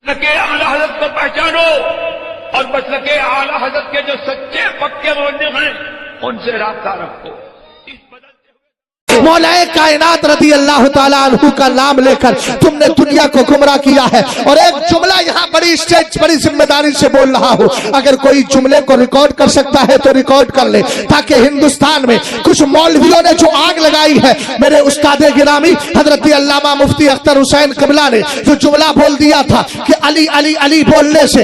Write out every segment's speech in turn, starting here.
मसलके आला हज़रत को पहचानो और मसलके आला हज़रत के जो सच्चे पक्के मुबल्लिग़ हैं उनसे राब्ता रखो। मौलाए कायनात रज़ी अल्लाह ताला अन्हु का नाम लेकर तुमने दुनिया को गुमराह किया है। और एक जुमला यहाँ बड़ी स्टेज बड़ी जिम्मेदारी से बोल रहा हूँ, अगर कोई जुमले को रिकॉर्ड कर सकता है तो रिकॉर्ड कर ले, ताकि हिंदुस्तान में कुछ मौलवियों ने जो आग लगाई है, मेरे उस्ताद गिरामी हजरत अल्लामा मुफ्ती अख्तर हुसैन क़िबला ने जो जुमला बोल दिया था कि अली अली अली बोलने से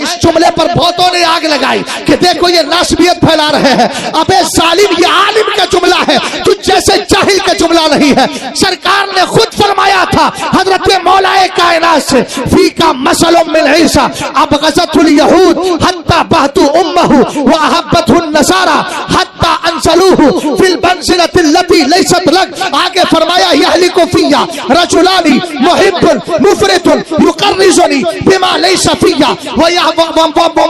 इस जुमले पर बहुतों ने आग लगाई कि देखो ये नासबियत फैला रहे हैं। अबे जालिम, ये आलिम का जुमला है, तू जैसे जाहिल का जुमला नहीं है। सरकार ने खुद फरमाया था हजरत मौलाए कायनात से, फी का मसलुम मिन ईसा अब गज़तुल यहूद हत्ता बहतु उम्महु व अहब्बतुन नसारा हत्ता अंसलूहु फिल मंज़िलति लती लैसत लक। आगे फरमाया यहलिकु फिया रजुलानी मुहिब्बुन मुफरितुन युकर्रिजुनी बिमा लैसा फिया व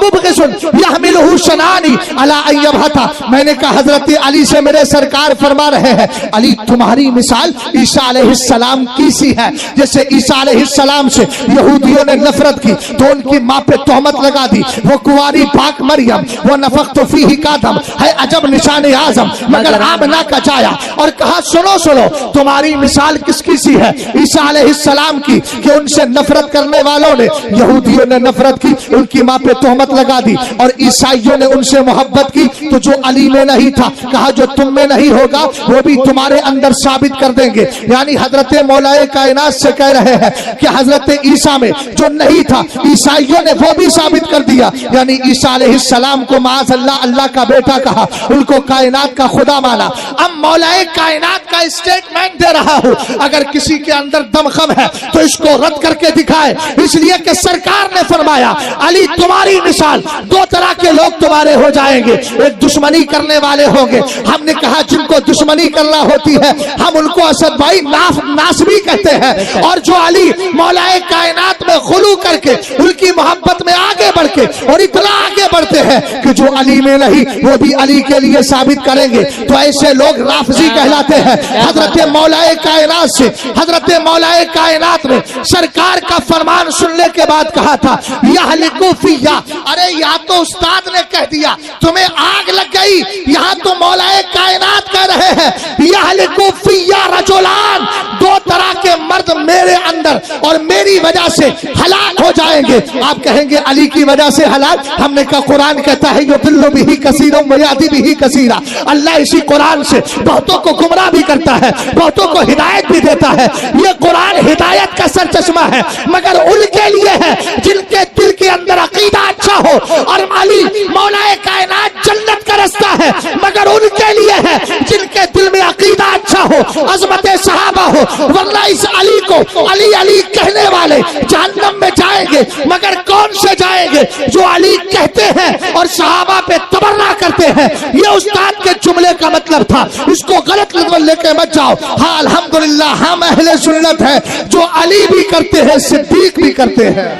मुबग़िज़ुन यहमिलुहु शनानी अला अय्यबहता। मैंने कहा हजरत अली से मेरे सरकार फरमा रहे हैं, अली तुम्हारी मिसाल ईसा अलैहिस्सलाम की सी है। जैसे ईसा अलैहिस्सलाम से यहूदियों ने नफरत की तो उनकी माँ पे तोहमत लगा दी, वो कुंवारी पाक मरियम वो नफख्तु फीही का दम है अजब निशान आजम मगर आमना का जाया। और कहा सुनो सुनो तुम्हारी मिसाल किसकी सी है, ईसा अलैहिस्सलाम की, कि उनसे नफरत करने वालों ने यहूदियों ने नफरत की, उनकी माँ पे तोहमत लगा दी और ईसाइयों ने उनसे मोहब्बत की। तो जो अली में नहीं था, कहा जो तुम में नहीं होगा वो भी तुम्हारे अंदर साबित कर देंगे। यानी हजरत मौलाए कायनात से कह रहे हैं कि हजरत ईसा में जो नहीं था ईसाइयों ने वो भी साबित कर दिया। यानी ईसा अलैहिस्सलाम को माज़ अल्लाह अल्लाह का बेटा कहा, उनको कायनात का खुदा माना। अब मौलाए कायनात का स्टेटमेंट दे रहा हूं, अगर किसी के अंदर दमखम है तो इसको रद्द करके दिखाए, इसलिए कि सरकार ने फरमाया अली तुम्हारी मिसाल दो तरह के लोग तुम्हारे हो जाएंगे, एक दुश्मनी करने वाले होंगे। हमने कहा जिनको दुश्मनी करना होती है हम उनको असद भाई नासबी कहते हैं, और जो अली मौलाए कायनात में खुलू करके उनकी मोहब्बत में आगे बढ़ के और इतना आगे बढ़ते हैं कि जो अली में नहीं वो भी अली के लिए साबित करेंगे, तो ऐसे लोग राफजी कहलाते हैं। हजरत मौलाए कायनात से हजरत मौलाए कायनात ने सरकार का फरमान सुनने के बाद कहा था यहलिकु फिया, अरे या तो उस्ताद ने कह दिया तुम्हें आग लग गई, यहाँ तो मौलाए कायनात कह रहे हैं यहलिकु फिया रजुलान, दो तरह के मर्द मेरे अंदर और मेरी वजह से हलाक हो जाएंगे। आप कहेंगे अली की वजह से हलाक, हमने कहा कुरान कहता है युदिल्लु बिही कसीरन व यहदी बिही कसीरा। अल्लाह इसी कुरान से बहुतों को गुमराह भी करता है, बहुतों को हिदायत भी देता है। ये कुरान हिदायत का सर चश्मा है, मगर उनके लिए है जिनके दिल के अंदर अकीदा अच्छा हो। और अली मौलाए कायनात जन्नत का रास्ता है, मगर उनके लिए है जिनके दिल में अकीदा अच्छा हो, अजमत सहाबा हो। वरना इस अली को अली अली कहने वाले जहन्नम में जाएंगे, मगर कौन से जाएंगे, जो अली कहते हैं और सहाबा पे तबर्रा करते हैं। ये उस्ताद के जुमले का मतलब था, इसको गलत मतलब लेके मत जाओ। हाँ अल्हम्दुलिल्लाह हम अहले सुन्नत है, जो अली भी करते हैं सिद्दीक भी करते हैं।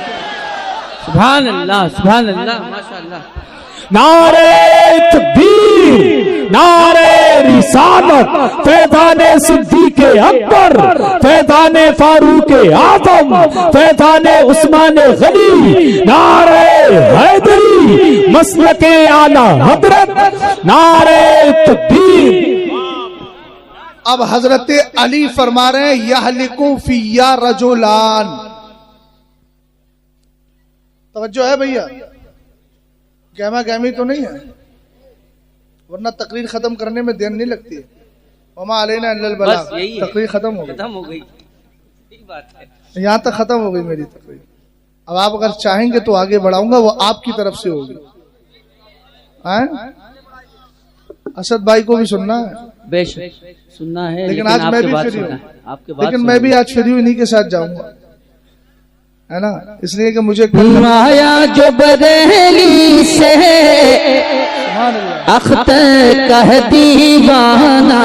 सुभान अल्लाह माशाअल्लाह। नारे तकबीर, नारे रिसालत, फैज़ाने सिद्दीक़े अकबर, फैज़ाने फारूक़े आज़म, फैज़ाने उस्माने गनी, नारे हैदरी, मसलके आला हज़रत, नारे तकबीर। अब हजरत अली फरमा रहे हैं यहलिकु फिया रजुलान। तवज्जो है भैया, गहमा गहमी तो नहीं है, वरना तकरीर खत्म करने में देर नहीं लगती है। वमा अलैना इल्लल बलाग, तकरीर खत्म हो गई, ठीक बात है। यहाँ तक खत्म हो गई मेरी तकरीर। अब आप अगर चाहेंगे तो आगे बढ़ाऊंगा, वो आपकी तरफ से होगी। असद भाई को भी सुनना है, बेशक सुनना है, लेकिन आज मैं भी फ्री हूँ, लेकिन मैं भी आज फ्री हूँ, इन्हीं के साथ जाऊंगा, है ना, इसलिए कि मुझे आया जो बरेली से अख्तर कह दीवाना,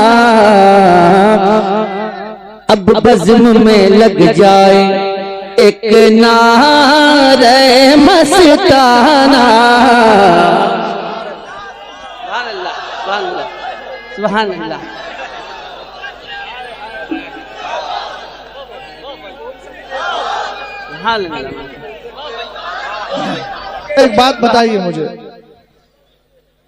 अब बज़्म में लग जाए एक नारे मस्ताना। सुभान अल्लाह। एक बात बताइए मुझे,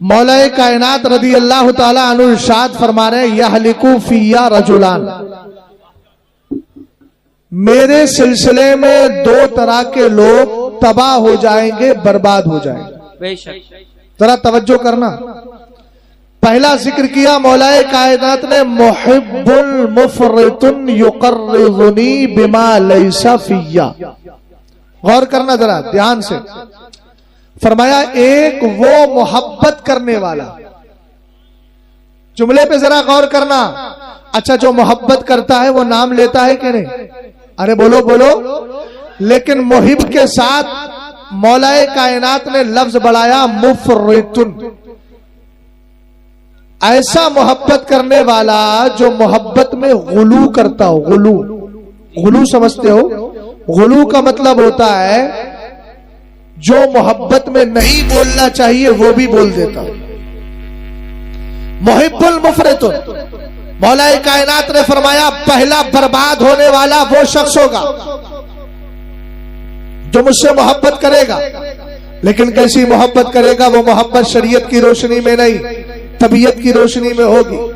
मौलाए कायनात रदी अल्लाह ताला अन्हु इरशाद फरमा रहे हैं, यहलिकु फिया रजुलान, मेरे सिलसिले में दो तरह के लोग तबाह हो जाएंगे, बर्बाद हो जाएंगे। बेशक। जरा तवज्जो करना। पहला जिक्र किया मौलाए कायनात ने, मुहिब्बुल मुफरितुन युकर्रिजुनी बिमा लैसा फिया। गौर करना जरा ध्यान से। फरमाया एक वो मोहब्बत करने वाला, जुमले पे जरा गौर करना। अच्छा, जो मोहब्बत करता है वो नाम लेता है कि नहीं? अरे बोलो बोलो। लेकिन मुहिब के साथ मौलाए कायनात ने लफ्ज बढ़ाया मुफरितुन, ऐसा मोहब्बत करने वाला जो मोहब्बत में गुलू करता हो। गुलू, गुलू समझते हो? गुलू का मतलब होता है जो मोहब्बत में नहीं बोलना चाहिए वो भी बोल देता हो। मुहिब्बुल मुफरितुन, मौलाए कायनात ने फरमाया पहला बर्बाद होने वाला वो शख्स होगा जो मुझसे मोहब्बत करेगा। लेकिन कैसी मोहब्बत करेगा? वो मोहब्बत शरीयत की रोशनी में नहीं, तबीयत की रोशनी में होगी।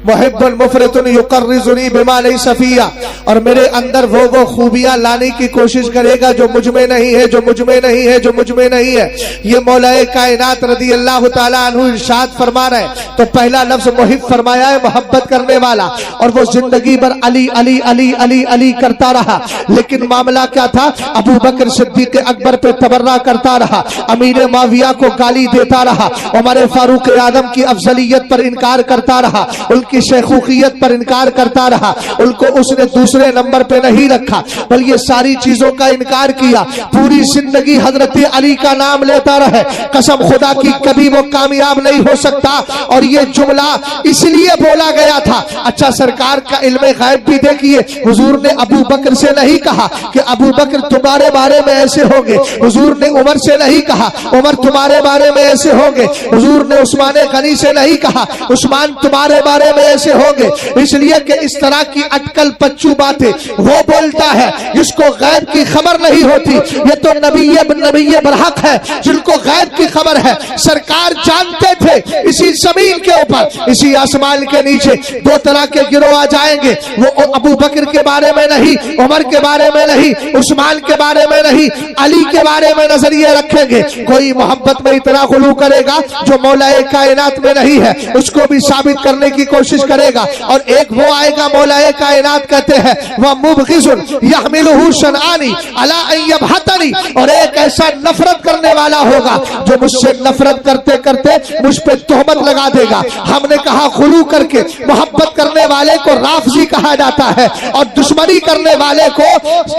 मुहिब्बुल मुफरितुन युकर्रिजुनी बिमा लैसा फिया, और मेरे अंदर वो खूबियां लाने की कोशिश करेगा जो मुझ में नहीं है, जो मुझ में नहीं है, जो मुझ में नहीं है। ये मौलाए कायनात रदी अल्लाह ताला अन्हु इरशाद फरमा रहे हैं। तो पहला लफ्ज मुहिब फरमाया है, मोहब्बत करने वाला, और वो जिंदगी भर अली अली अली अली अली करता रहा। लेकिन मामला क्या था? अबू बकर सिद्दीक अकबर पे तबर्रा करता रहा, अमीर माविया को गाली देता रहा, उमर फारूक आदम की अफजलियत पर इनकार करता रहा, उनकी शेखुखियत पर इनकार करता रहा, उनको उसने दूसरे नंबर पे नहीं रखा, बल्कि ये सारी चीजों का इनकार किया। पूरी जिंदगी हजरत अली का नाम लेता रहे, कसम खुदा की कभी वो कामयाब नहीं हो सकता। और ये जुमला इसलिए बोला गया था। अच्छा, सरकार का इल्म गैब भी देखिए, हुजूर ने अबू बकर से नहीं कहा कि अबू बकर तुम्हारे बारे में ऐसे होंगे, हुजूर ने उमर से नहीं कहा उमर तुम्हारे बारे में ऐसे होंगे, हुजूर ने उस्मान गनी से नहीं कहा उस्मान तुम्हारे बारे में ऐसे होंगे। इसलिए कि इस तरह की अटकल पच्चू बातें वो बोलता है जिसको गैब की खबर नहीं होती। ये तो नबी बरहक है जिनको गैब की खबर है। सरकार जानते थे इसी जमीन के ऊपर, इसी आसमान के नीचे दो तरह के गिरोह आ जाएंगे। वो अबू बकर के बारे में नहीं, उमर के बारे में नहीं, उस्मान के बारे में नहीं, अली के बारे में नजरिए रखेंगे। कोई मोहब्बत में इतना गुलू करेगा जो मौलाए कायनात में नहीं है, उसको भी साबित करने की कोशिश करेगा। और एक वो आएगा, मौलाए कायनात कहते हैं वह मुबग़िज़ुन यहमिलुहु शनआनी अला अन यबहतनी, और एक ऐसा नफरत करने वाला होगा जो मुझसे नफरत करते करते मुझ पे तोहमत लगा देगा। हमने कहा गुलू करके मोहब्बत करने वाले को राफ़ज़ी कहा जाता है और दुश्मनी करने वाले को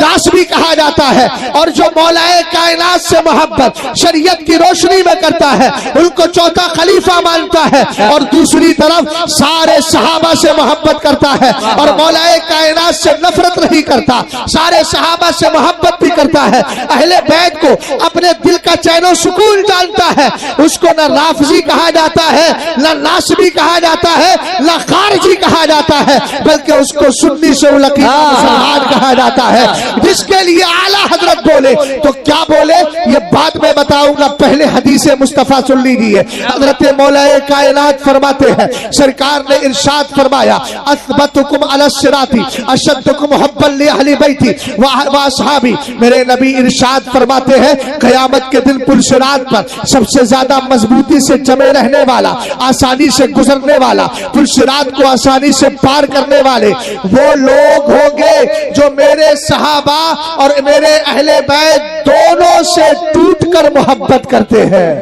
नासबी कहा जाता है। और जो मौलाए कायनात से मोहब्बत शरीयत की रोशनी में करता है उनको चौथा खलीफा मानता है, और दूसरी तरफ सारे सहाबा से मोहब्बत करता है और मौलाए कायनात से नफरत नहीं करता, सारे सहाबा से मोहब्बत भी करता है। अहले बैत को अपने दिल का चैनो सुकून जानता है, उसको न राफ़ज़ी कहा जाता है, न नासबी कहा जाता है, न खारिजी कहा जाता है, बल्कि उसको सुन्नी से मुसलमान कहा जाता है। जिसके लिए आला हजरत बोले तो क्या बोले ये बाद में बताऊंगा, पहले हदीस मुस्तफा सुन लीजिए। हजरत मौलाए कायनात फरमाते हैं, सरकार ने इरशाद फरमाया, असबतुकुम अला सिराती अशद्दुकुम हुब्बन ली अहली बैती व असहाबी। मेरे नबी इरशाद फरमाते हैं, क़यामत के दिन पुलसिरात पर सबसे ज्यादा मजबूती से जमे रहने वाला, आसानी से गुजरने वाला, पुलसिरात को आसानी से पार करने वाले वो लोग होंगे जो मेरे सहाबा और मेरे अहले बैत दोनों से टूटकर मोहब्बत करते हैं।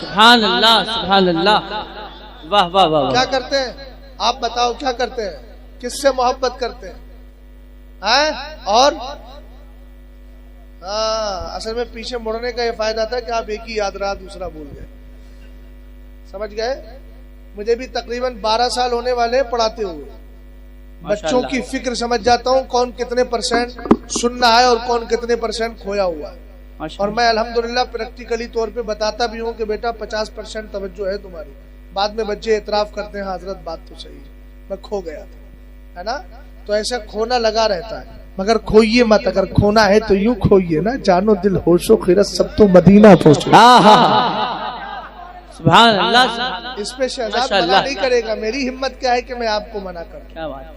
सुभान अल्लाह, सुभान अल्लाह, वाह वाह वाह। क्या करते हैं आप बताओ, क्या करते हैं, किससे मोहब्बत करते हैं? और असल में पीछे मुड़ने का यह फायदा था कि आप एक ही याद रहा, दूसरा भूल गए। समझ गए? मुझे भी तकरीबन 12 साल होने वाले पढ़ाते हुए। बच्चों की फिक्र समझ जाता हूँ, कौन कितने % सुनना है और कौन कितने % खोया हुआ है। और मैं अल्हम्दुलिल्लाह प्रैक्टिकली तौर पे बताता भी हूँ कि बेटा 50% तवज्जो है तुम्हारी। बाद में बच्चे एतराफ करते हैं, हजरत बात तो सही है, मैं खो गया था, है ना? तो ऐसा खोना लगा रहता है। मगर खोइए मत, अगर खोना है तो यूं खोइए ना, जानो दिल होशो खिरत सब तो मदीना पहुंचो। सुभान अल्लाह। इस पे शहजाद मना नहीं करेगा। मेरी हिम्मत क्या है कि मैं आपको मना करूं? क्या बात,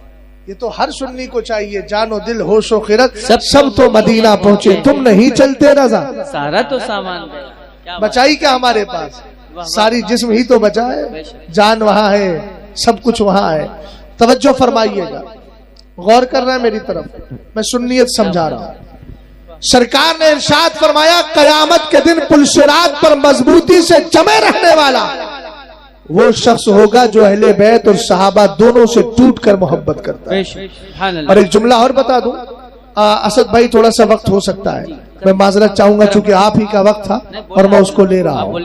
ये तो हर सुन्नी को चाहिए, जानो दिल होशो खिरत सब तो मदीना पहुंचे। तुम नहीं चलते रजा, सारा तो सामान गया, बचाई क्या हमारे पास? सारी जिस्म ही तो बचा है, जान वहां है, सब कुछ वहां है। तवज्जो फरमाइएगा, गौर कर रहे हैं मेरी तरफ, मैं सुन्नियत समझा रहा हूं। सरकार ने इरशाद फरमाया, कयामत के दिन पुलसिरात पर मजबूती से जमे रहने वाला वो शख्स होगा जो अहले बैत और सहाबा दोनों से टूट कर मोहब्बत करता है। और एक जुमला और बता दूं, असद भाई थोड़ा सा वक्त हो सकता है, मैं माजरत चाहूंगा चूंकि आप ही का वक्त था और मैं उसको ले रहा हूं।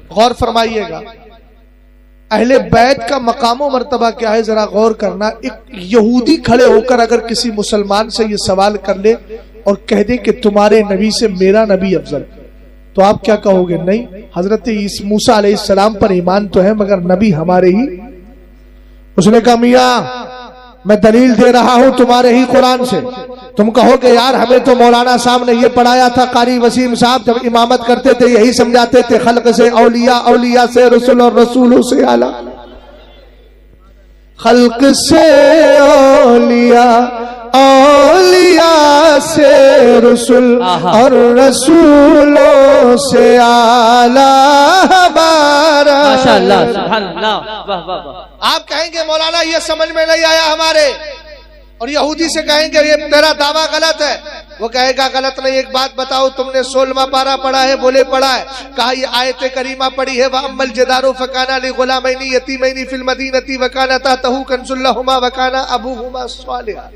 गौर फरमाइएगा, अहले बैत का मकाम व मर्तबा क्या है, जरा गौर करना। एक यहूदी खड़े होकर अगर किसी मुसलमान से ये सवाल कर ले और कह दे कि तुम्हारे नबी से मेरा नबी अफजल, तो आप क्या कहोगे? नहीं, हजरत मूसा अलैहिस्सलाम पर ईमान तो है मगर नबी हमारे ही। उसने कहा, मियां मैं दलील दे रहा हूं तुम्हारे ही कुरान से। तुम कहोगे यार हमें तो मौलाना साहब ने ये पढ़ाया था, कारी वसीम साहब जब इमामत करते थे यही समझाते थे, खल्क से औलिया, औलिया से रसूल और रसूलों से आला। खल्क से औलिया, औलिया से रसूल और रसूलों से आला हमारा। माशाअल्लाह, सुभान अल्लाह, वाह वाह वाह। आप कहेंगे मौलाना ये समझ में नहीं आया हमारे, और यहूदी से कहेंगे ये तेरा दावा गलत है, वो कहेगा गलत नहीं। एक बात बताओ, तुमने 16वां पारा पढ़ा है? बोले पढ़ा है। कहा ये आयत करीमा पढ़ी है, व अम्मल जदारो फकाना लि गुलामैनी यतीमैनी फिल मदीनती वकाना तहतहु कंजुल लहुमा वकाना अबूहुमा सालिहा।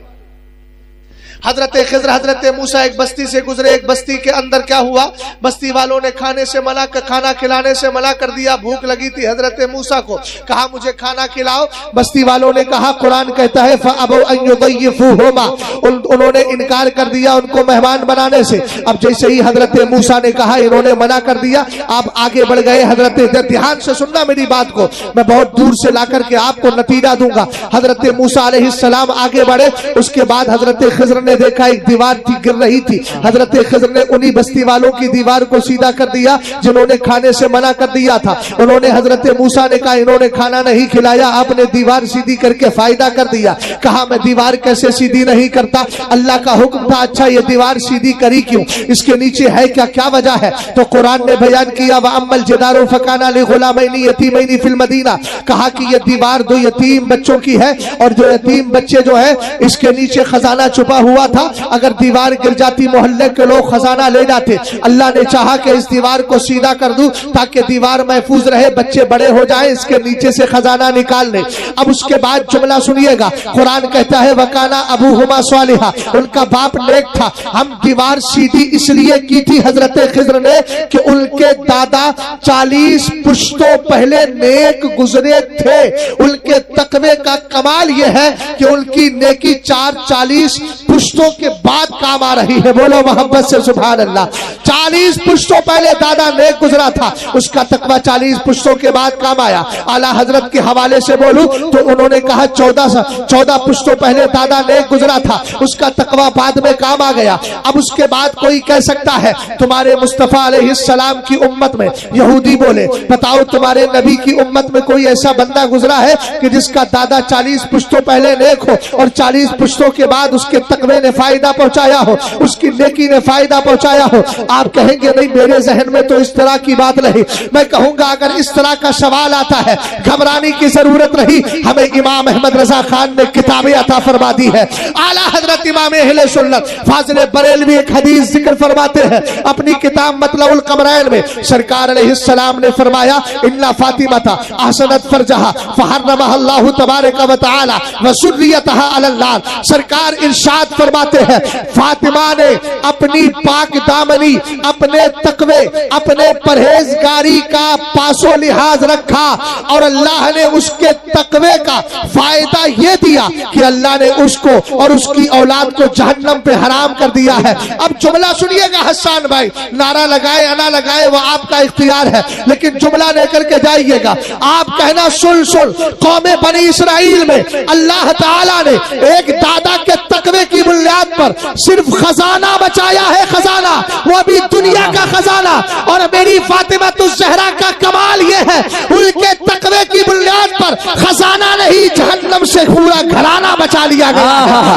हजरत खिज़र हजरत मूसा एक बस्ती से गुजरे, एक बस्ती के अंदर क्या हुआ, बस्ती वालों ने खाने से मना, खाना खिलाने से मना कर दिया। भूख लगी थी, हजरत मूसा को कहा मुझे खाना खिलाओ। बस्ती वालों ने कहा, कुरान कहता है फ़अबौ अन युज़य्यिफ़ूहुमा, उन्होंने इनकार कर दिया उनको मेहमान बनाने से। अब जैसे ही हजरत मूसा ने कहा, इन्होंने मना कर दिया, आप आगे बढ़ गए। हजरत, ध्यान से सुनना मेरी बात को, मैं बहुत दूर से ला करके आपको नतीजा दूंगा। हजरत मूसा अलैहिस्सलाम आगे बढ़े, उसके बाद हजरत खिज़र ने देखा एक दीवार थी, गिर रही थी। हजरत खिज़र ने उन्हीं बस्ती वालों की दीवार को सीधा कर दिया जिन्होंने खाने से मना कर दिया था। उन्होंने हजरत मूसा ने कहा इन्होंने खाना नहीं खिलाया, आपने दीवार सीधी करके फायदा कर दिया। कहा मैं दीवार कैसे सीधी नहीं करता, अल्लाह का हुक्म था। अच्छा ये दीवार सीधी करी क्यों, इसके नीचे है क्या, क्या वजह है? तो कुरान ने बयान किया, व अम्मल जदारो फकाना लि गुलामैनी यतीमैनी फिल मदीना, कहा कि ये दीवार दो यतीम बच्चों की है और जो यतीम बच्चे जो है इसके नीचे खजाना छुपा हुआ था। अगर दीवार गिर जाती मोहल्ले के लोग खजाना ले जाते। अल्लाह ने चाहा कि इस दीवार को सीधा कर दूं ताकि दीवार महफूज रहे, बच्चे बड़े हो जाए, इसके नीचे से खजाना निकाल ले। अब उसके बाद जुमला सुनिएगा, कुरान कहता है वकाना अबूहुमा सालिहा, उनका बाप नेक था। हम दीवार सीधी इसलिए की थी हजरत खिज़र ने कि उनके दादा 40 पुश्तों पहले नेक गुजरे थे। उनके तकवे का कमाल यह है कि उनकी नेकी 40 पुश्तों के बाद काम आ रही है। बोलो मोहब्बत से सुभान अल्लाह। 40 पुश्तों पहले दादा नेक गुजरा था, उसका तकवा 40 पुश्तों के बाद काम आया। आला हजरत के हवाले से बोलूं तो उन्होंने कहा 14 पुश्तों पहले दादा नेक गुजरा था, उसका तकवा बाद में काम आ गया। अब उसके बाद कोई कह सकता है तुम्हारे मुस्तफा अलैहिस्सलाम की उम्मत में, यहूदी बोले बताओ तुम्हारे नबी की उम्मत में कोई ऐसा बंदा गुजरा है कि जिसका दादा 40 पुश्तों पहले नेक हो और 40 पुश्तों के बाद उसके तकवे ने फायदा पहुंचाया हो, उसकी नेकी ने फायदा पहुंचाया हो? आप कहेंगे नहीं मेरे जहन में तो इस तरह की बात नहीं। मैं कहूंगा अगर इस तरह का सवाल आता है घबराने की जरूरत नहीं, हमें इमाम अहमद रजा खान ने किताबें अता फरमा दी है। आला हजरत इमाम अहले सुन्नत फाजिल बरेलवी एक हदीस जिक्र फरमाते हैं अपनी किताब मतलबुल कमरैन में। सरकार अलैहिस्सलाम ने फरमाया इन्ना फातिमा अहसनत फरजहा फहर्रमहा अल्लाहु तबारक व तआला व सुर्रियतहा अलल नार। सरकार इरशाद फरमाते हैं फातिमा ने अपनी पाक दामनी अपने तकवे, अपने परहेजगारी का पासो लिहाज रखा और अल्लाह ने उसके तकवे का फायदा ये दिया कि अल्लाह ने उसको और उसकी औलाद को जहन्नम पे हराम कर दिया है। अब जुमला सुनिएगा हसन भाई, नारा लगाए या ना लगाए वो आपका इख्तियार है, लेकिन जुमला लेकर के जाइएगा। आप कहना सुन सुन, कौमे बनी इसराइल में अल्लाह ताला ने एक दादा के तकवे की बुनियाद पर सिर्फ खजाना बचाया है, खजाना, वो भी दुनिया का खजाना। और मेरी फातिमा ज़हरा का कमाल ये है, उनके तकवे की बुनियाद पर खजाना नहीं, जहन्नम से पूरा घराना बचा लिया गया।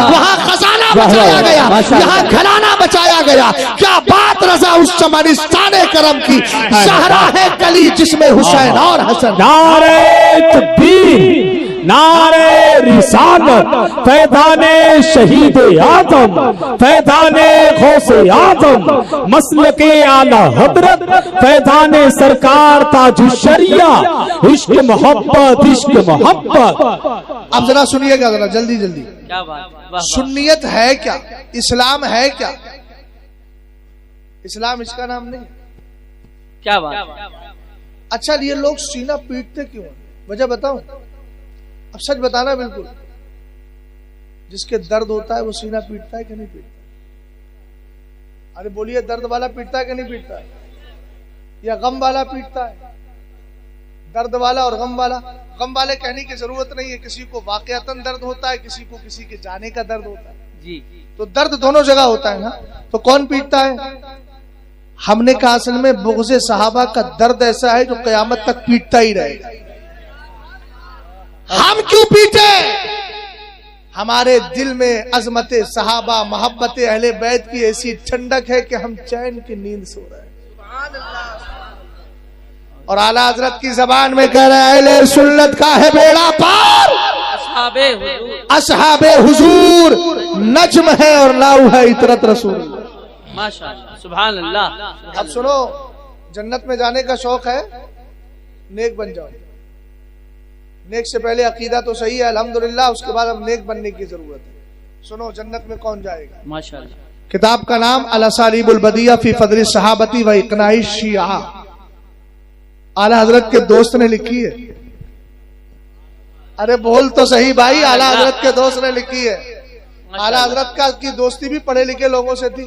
वहां खजाना बचाया गया, यहाँ घराना बचाया गया। क्या बात रजा उस चमनिस्तान करम की, ज़हरा है गली जिसमें हुसैन और हसन। नारे तकबीर, नारे रिसालत, फैज़ाने शहीद आज़म, फैज़ाने गौसे आज़म, मसलके आला हज़रत, फैज़ाने सरकार ताजुश्शरिया, इश्क मोहब्बत, इश्क मोहब्बत। अब जरा सुनिएगा, जरा जल्दी जल्दी। क्या बात, सुन्नियत है क्या, इस्लाम है क्या? इस्लाम इसका नाम नहीं। क्या बात। अच्छा, ये लोग सीना पीटते क्यों? वजह बताओ, अब सच बताना बिल्कुल। जिसके दर्द होता है वो सीना पीटता है कि नहीं पीटता? अरे बोलिए, दर्द वाला पीटता है कि नहीं पीटता है? या गम वाला पीटता है? दर्द वाला और गम वाला। गम वाले कहने की जरूरत नहीं है, किसी को वाकयातन दर्द होता है, किसी को किसी के जाने का दर्द होता है जी। तो दर्द दोनों जगह होता है ना। तो कौन पीटता है? हमने कहा असल में बुग़्ज़े सहाबा का दर्द ऐसा है जो कयामत तक पीटता ही रहेगा। हम क्यों पीटे? हमारे दिल में अजमत सहाबा, मोहब्बत अहले बैत की ऐसी ठंडक है कि हम चैन की नींद सो रहे हैं। और आला हजरत की जबान में कह रहे हैं, अहले सुन्नत का है बेड़ा पार, असहाबे हुजूर नज्म है और नाउ है इतरत रसूल। माशाअल्लाह, सुभान अल्लाह। अब सुनो, जन्नत में जाने का शौक है, नेक बन जाओ। नेक से पहले अकीदा तो सही है अल्हम्दुलिल्लाह, उसके बाद अब नेक बनने की जरूरत है। सुनो, जन्नत में कौन जाएगा? माशाअल्लाह। किताब का नाम अल असालीबुल बदिया फी फदल सहाबती व इक़नाई शिया, आला हजरत के दोस्त ने लिखी है। अरे बोल तो सही भाई, आला हजरत के दोस्त ने लिखी है। आला हजरत का की दोस्ती भी पढ़े लिखे लोगों से थी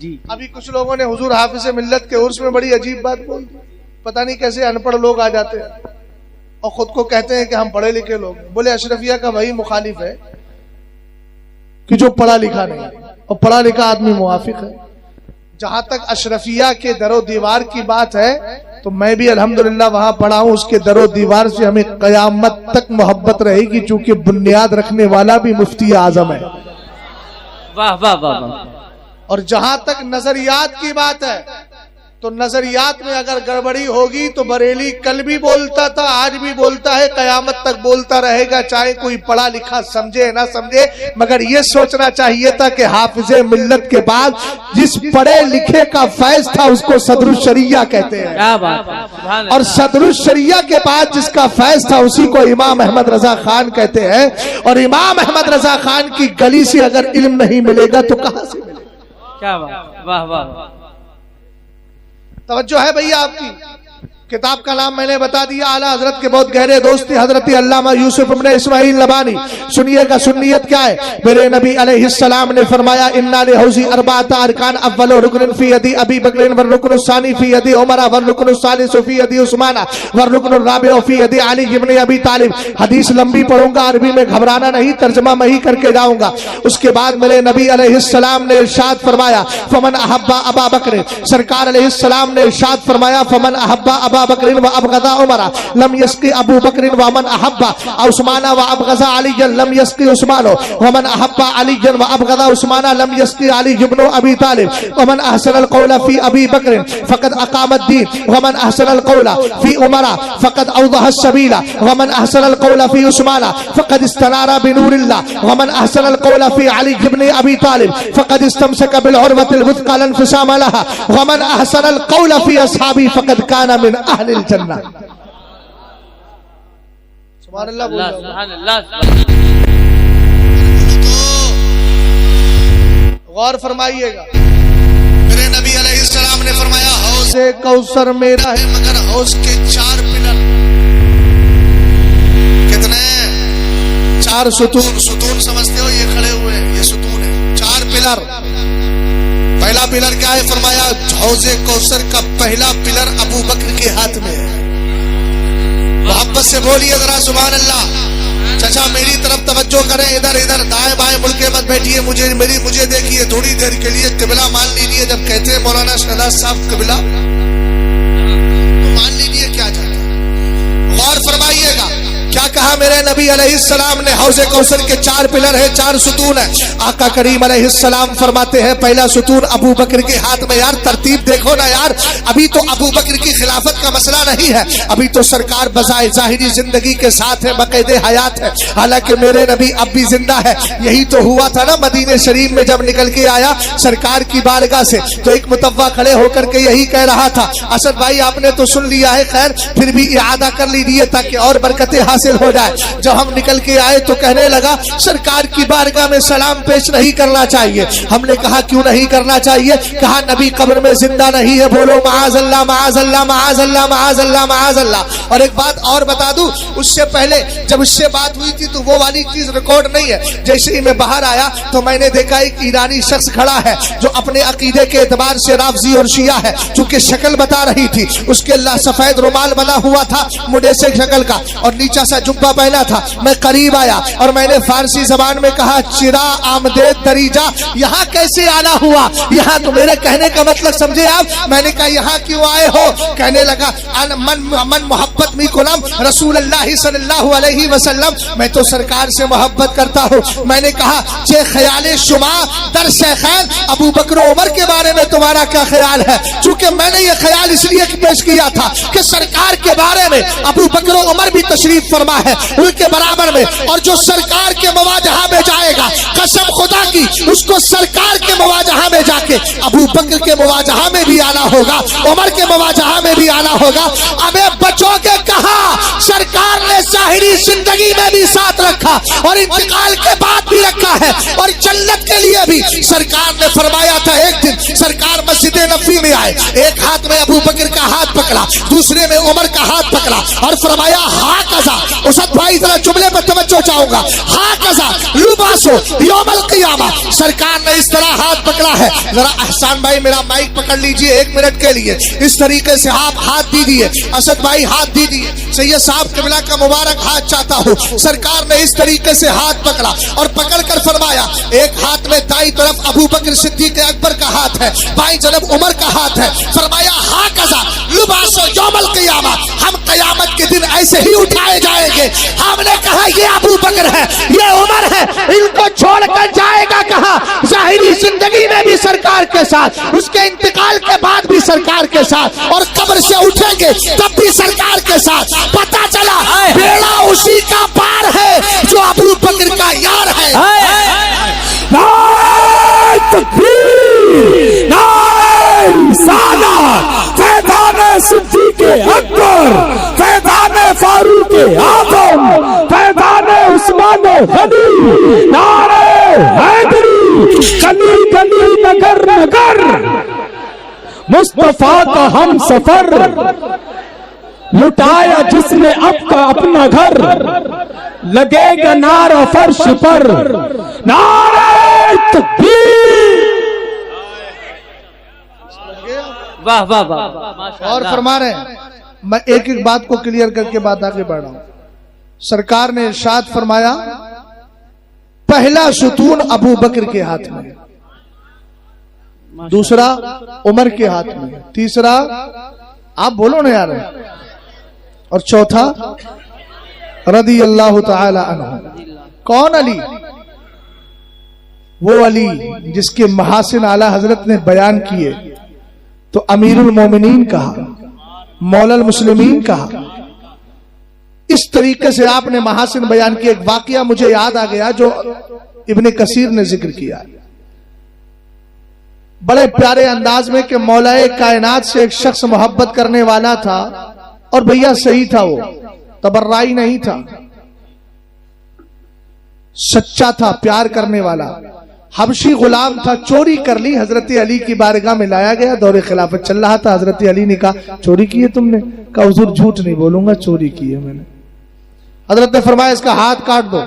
जी। अभी कुछ लोगों ने हुजूर हाफिज मिल्लत के उर्स में बड़ी अजीब बात बोल दी। पता नहीं कैसे अनपढ़ लोग आ जाते हैं और खुद को कहते हैं कि हम पढ़े लिखे लोग। बोले अशरफिया का वही मुखालिफ है कि जो पढ़ा लिखा नहीं, और पढ़ा लिखा आदमी मुवाफिक है। जहां तक अशरफिया के दरो दीवार की बात है तो मैं भी अल्हम्दुलिल्लाह वहां पढ़ा हूं। उसके दरो दीवार से हमें कयामत तक मोहब्बत रहेगी, चूंकि बुनियाद रखने वाला भी मुफ्ती आजम है। वाह वाह वाह। और जहां तक नजरियात की बात है तो नजरियात में अगर गड़बड़ी होगी तो बरेली कल भी बोलता था, आज भी बोलता है, कयामत तक बोलता रहेगा, चाहे कोई पढ़ा लिखा समझे ना समझे। मगर ये सोचना चाहिए था कि हाफिजे मिल्लत के बाद जिस पढ़े लिखे का फैज था उसको सदरुशरिया कहते हैं। क्या बात। और सदरुशरिया के बाद जिसका फैज था उसी को इमाम अहमद रजा खान कहते हैं। और इमाम अहमद रजा खान की गली से अगर इल्म नहीं मिलेगा तो कहां से मिलेगा? क्या बात। वाह वाह। तवज्जो है भैया आपकी। किताब का नाम मैंने बता दिया, आला हजरत के बहुत गहरे दोस्त थे हजरत अल्लामा यूसुफ इब्न इस्माइल नबानी। सुनिएगा सुन्नियत क्या है। मेरे नबी अलैहिस्सलाम ने फरमाया, इन्ना लिहौज़ी अर्बाअत अरकान, अव्वलु रुकनुन फी यदी अबी बकर व रुकनु सानी फी यदी उमर व रुकनु सालिसु फी यदी उस्मान व रुकनु राबिउ फी यदी अली इब्न अबी तालिब। हदीस लंबी पढ़ूंगा, अरबी में घबराना नहीं, तर्जमा मैं ही करके जाऊंगा। उसके बाद मेरे नबी अलैहिस्सलाम ने इरशाद फरमाया, फमन अहब्बा अबा बकर, सरकार अलैहिस्सलाम ने इरशाद फरमाया, फमन अहब्बा अबा बकर व अबगदा उमरा लम यस्की अबू बकर व मन अहब्बा उस्मान व अबगदा अली लम यस्की उस्मान व मन अहब्बा अली व अबगदा उस्मान लम यस्की अली इब्न अबी तालिब व मन अहसन अल कौल फी अबी बकर फकद अकाम अद-दीन व मन अहसन अल कौल फी उमरा फकद अवदह as-सबीला व मन अहसन अल कौल फी उस्मान फकद इस्तनारा बिनूरिल्लाह व मन अहसन अल कौल फी अली इब्न अबी तालिब फकद इस्तमसक बिल उर्वतिल वुथक़ा लन फिसाम लहा व मन अहसन अल कौल फी अस्हाबी फकद काना मिन अहलिल जन्नह। सुभान अल्लाह। सुभान अल्लाह। गौर फरमाइएगा, मेरे नबी अलैहिस्सलाम हौज़े कौसर मेरा है, मगर हौज़ के 4 पिलर। कितने? 4 सुतून। सुतून समझते हो? ये खड़े हुए ये सुतून है, 4 पिलर। पहला पिलर क्या है? फरमाया हौज़े कौसर का पहला पिलर अबू बकर के हाथ में है। मोहब्बत से बोलिए जरा सुभान अल्लाह। चाचा मेरी तरफ तवज्जो करें, इधर इधर दाएं बाएं मुड़के मत बैठिए, मुझे देखिए थोड़ी देर के लिए। किबला मान लीजिए, जब कहते हैं मौलाना शहनाज साहब किबला, तो मान लीजिए क्या चाहते हैं। गौर फरमाइएगा क्या कहा मेरे नबी अलैहिस्सलाम ने। हौज़े कौसर के 4 पिलर है, 4 सुतून है। आका करीम अलैहिस्सलाम फरमाते हैं पहला सुतून अबू बकर के हाथ में। यार तरतीब देखो ना यार, अभी तो अबू बकर की खिलाफत का मसला नहीं है, अभी तो सरकार बजाय जाहिरी जिंदगी के साथ है, बकायदे हयात है। हालांकि मेरे नबी अब भी जिंदा है। यही तो हुआ था ना मदीने शरीफ में जब निकल के आया सरकार की बारगाह से, तो एक मुतव्वा खड़े होकर के यही कह रहा था, असद भाई आपने तो सुन लिया है, खैर फिर भी इआदा कर लीजिए ताकि और बरकतें हासिल हो जाए। जब हम निकल के आए तो कहने लगा सरकार की बारगाह में सलाम पेश नहीं करना चाहिए। हमने कहा क्यों नहीं करना चाहिए? कहा नबी कब्र में जिंदा नहीं है, बोलो माअज़ल्लाह माअज़ल्लाह माअज़ल्लाह माअज़ल्लाह माअज़ल्लाह। और एक बात और बता दूं, उससे पहले जब उससे बात हुई थी तो वो वाली चीज रिकॉर्ड नहीं है। जैसे ही मैं बाहर आया तो मैंने देखा एक ईरानी शख्स खड़ा है जो अपने अकीदे के एतबार से राफ़ज़ी और शिया है, चूंकि शक्ल बता रही थी। उसके अल्लाह सफेद रुमाल बना हुआ था मुंडे से शक्ल का, और नीचा सा जुब्बा पहना था। मैं करीब आया और मैंने फारसी जबान में कहा चिरा आमदे दरीजा, यहाँ कैसे आना हुआ? यहाँ तो मेरे कहने का मतलब समझे आप? मैंने कहा यहाँ क्यों आए हो? कहने लगा मन मोहब्बत मी कुलम रसूल अल्लाह सल्लल्लाहु अलैहि वसल्लम, मैं तो सरकार से मोहब्बत करता हूँ। मैंने कहा चे ख्याल शुमा दर शेखैन, अबू बकर उमर के बारे में तुम्हारा क्या ख्याल है? चूंकि मैंने ये ख्याल इसलिए पेश किया था कि सरकार के बारे में अबू बकर उमर भी तशरीफ फरमा है उनके बराबर में, और जो सरकार के मवाजहा में जाएगा कसम खुदा की उसको सरकार के मवाजहा में जाके अबू बकर के मवाजहा में भी आना होगा, उमर के मवाजहा में भी आना होगा। अबे बचोगे कहाँ? सरकार ने जाहिरी जिंदगी में भी साथ रखा और इंतकाल के बाद भी रखा है, और जन्नत के लिए भी सरकार ने फरमाया था। एक दिन सरकार मस्जिद नबी में आए, एक हाथ में अबू बकर का हाथ पकड़ा, दूसरे में उमर का हाथ पकड़ा और फरमाया हाँ कज़ा। उसद भाई जरा जुमले पर तवज्जो चाहूंगा, हाँ कज़ा लुबासो यौमल क़ियामा। सरकार ने इस तरह हाथ पकड़ा है। जरा अहसान भाई मेरा माइक पकड़ लीजिए 1 मिनट के लिए, इस तरीके से आप हाथ दीजिए। असद भाई हाथ दीजिए। सैयद साहब किबला का मुबारक हाथ चाहता हूँ। सरकार ने इस तरीके से हाथ पकड़ा और पकड़ कर फरमाया, एक हाथ में दाई तरफ अबू बकर सिद्दीक अकबर का हाथ है, बाई तरफ उमर का हाथ है। फरमाया हाँ कज़ा लुबासो यौमल क़ियामा, हम क़यामत के दिन ऐसे ही उठाए जाएंगे। हमने कहा ये अबू बकर है, ये उमर है, इनको छोड़कर जाएगा कहाँ? जाहिरी जिंदगी में भी सरकार के साथ, उसके इंतकाल के बाद भी सरकार के साथ, और कब्र से उठेंगे तब भी सरकार के साथ। पता चला बेड़ा उसी का पार है जो अबू बकर का यार है। नारे तकबीर, नारे रिसालत, फैज़ान सिद्दीक़ अकबर, फैज़ान फारूक आज़म, फैज़ान उस्मान गनी, नारे हैदरी, गली गली नगर नगर, मुस्तफा का हम सफर, लुटाया जिसने आपका अपना घर, लगेगा नारा फर्श पर, नारे तकबीर। वाह वाह वाह। और फरमा रहे हैं, मैं एक एक बात को क्लियर करके बात आगे बढ़ रहा हूं। सरकार ने इरशाद फरमाया पहला सुतून अबू बकर के हाथ में, दूसरा उमर के हाथ में, तीसरा आप बोलो ना यार, और चौथा रदी अल्लाह ताला अन्हु। कौन अली? वो अली जिसके महासिन आला हजरत ने बयान किए तो अमीरुल मोमिनीन कहा, मौलल मुस्लिमीन कहा। इस तरीके से आपने महासिन बयान किया। एक वाकया मुझे याद आ गया जो इब्ने कसीर ने जिक्र किया बड़े प्यारे अंदाज में कि मौलाए कायनात से एक शख्स मोहब्बत करने वाला था, और भैया सही था, वो तबर्राई नहीं था, सच्चा था, प्यार करने वाला। हबशी गुलाम था, चोरी कर ली, हजरत अली की बारगाह में लाया गया, दौरे खिलाफत चल रहा था। हजरत अली ने कहा चोरी की है तुमने? कहा हुजूर झूठ नहीं बोलूंगा, चोरी की है मैंने। हजरत ने फरमाया इसका हाथ काट दो।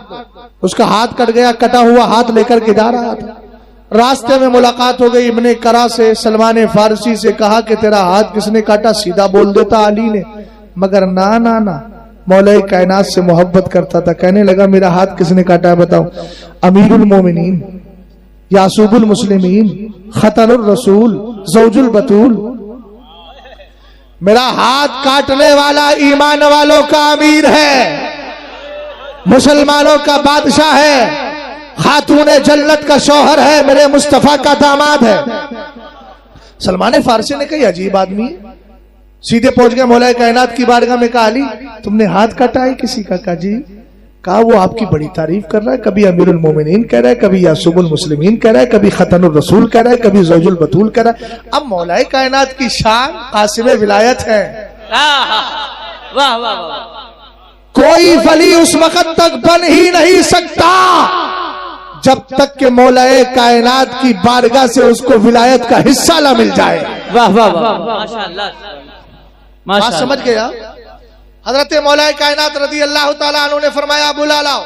उसका हाथ कट गया, कटा हुआ हाथ लेकर के जा रहा था। रास्ते में मुलाकात हो गई इब्ने करा से। सलमान फारसी से कहा कि तेरा हाथ किसने काटा? सीधा बोल देता अली ने, मगर ना ना ना, मौला कायनात से मोहब्बत करता था। कहने लगा मेरा हाथ किसने काटा है बताओ? अमीरुल मोमिनीन, यासूबुल मुस्लिमीन, खतनुर रसूल, ज़ौजुल बतूल। मेरा हाथ काटने वाला ईमान वालों का अमीर है, मुसलमानों का बादशाह है, खातूने जन्नत का शौहर है, मेरे मुस्तफा का दामाद है। सलमान फारसी ने कही अजीब आदमी है। सीधे पहुंच गए मौला कायनात की बारगाह में। कहा अली तुमने हाथ काटा है किसी का? कहा जी। कहा वो आपकी बड़ी तारीफ कर रहा है, कभी अमीरुल मोमिनीन कह रहा है, कभी यासूबुल मुस्लिमीन कह रहा है, कभी खतनुर रसूल कह रहा है, कभी ज़ौजुल बतूल कह रहा है। अब मौला कायनात की शान कासिम विलायत है। वाह वाह वाह। कोई वली उस वक्त तक बन ही नहीं सकता जब तक के मौलाए कायनात की बारगाह से उसको विलायत का हिस्सा ना मिल जाए। वाह वाह वाह, माशाअल्लाह बात समझ गया? हजरत मौलाए कायनात रज़ी अल्लाह ताला अन्हु ने फरमाया बुला लाओ।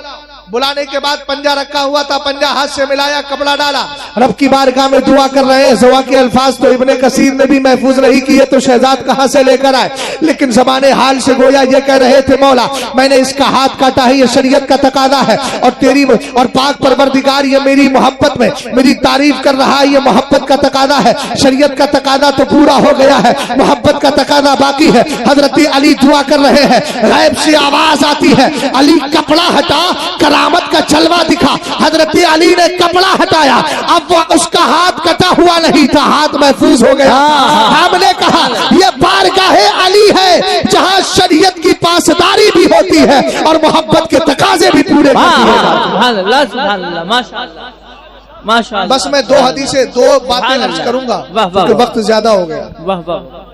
बुलाने के बाद पंजा रखा हुआ था, पंजा हाथ से मिलाया, कपड़ा डाला, रब की बारगाह में दुआ कर रहे हैं। दुआ के अल्फाज तो इब्ने कसीर ने भी महफूज नहीं किए, तो शहजाद कहां से लेकर आए? लेकिन ज़बाने हाल से गोया ये कह रहे थे मौला मैंने इसका हाथ काटा है, ये शरीयत का तकादा है, और तेरी और पाक परवरदिगार ये मेरी मोहब्बत में मेरी तारीफ कर रहा है, ये मोहब्बत का तकादा है। शरीयत का तकादा तो पूरा हो गया है, मोहब्बत का तकादा बाकी है। हजरत अली दुआ कर रहे हैं, गैब से आवाज आती है अली कपड़ा हटा, करामत का जलवा दिखा। हजरत अली ने कपड़ा हटाया, अब वो उसका हाथ कटा हुआ नहीं था, हाथ महफूज हो गया। हमने कहा ये बारगाहे अली है जहां शरीयत की पासदारी भी होती है और मोहब्बत के तकाजे भी पूरे होते हैं। माशाअल्लाह। बस मैं दो हदीसें, दो बातें अर्ज करूंगा क्योंकि वक्त ज्यादा हो गया। वाह वाह।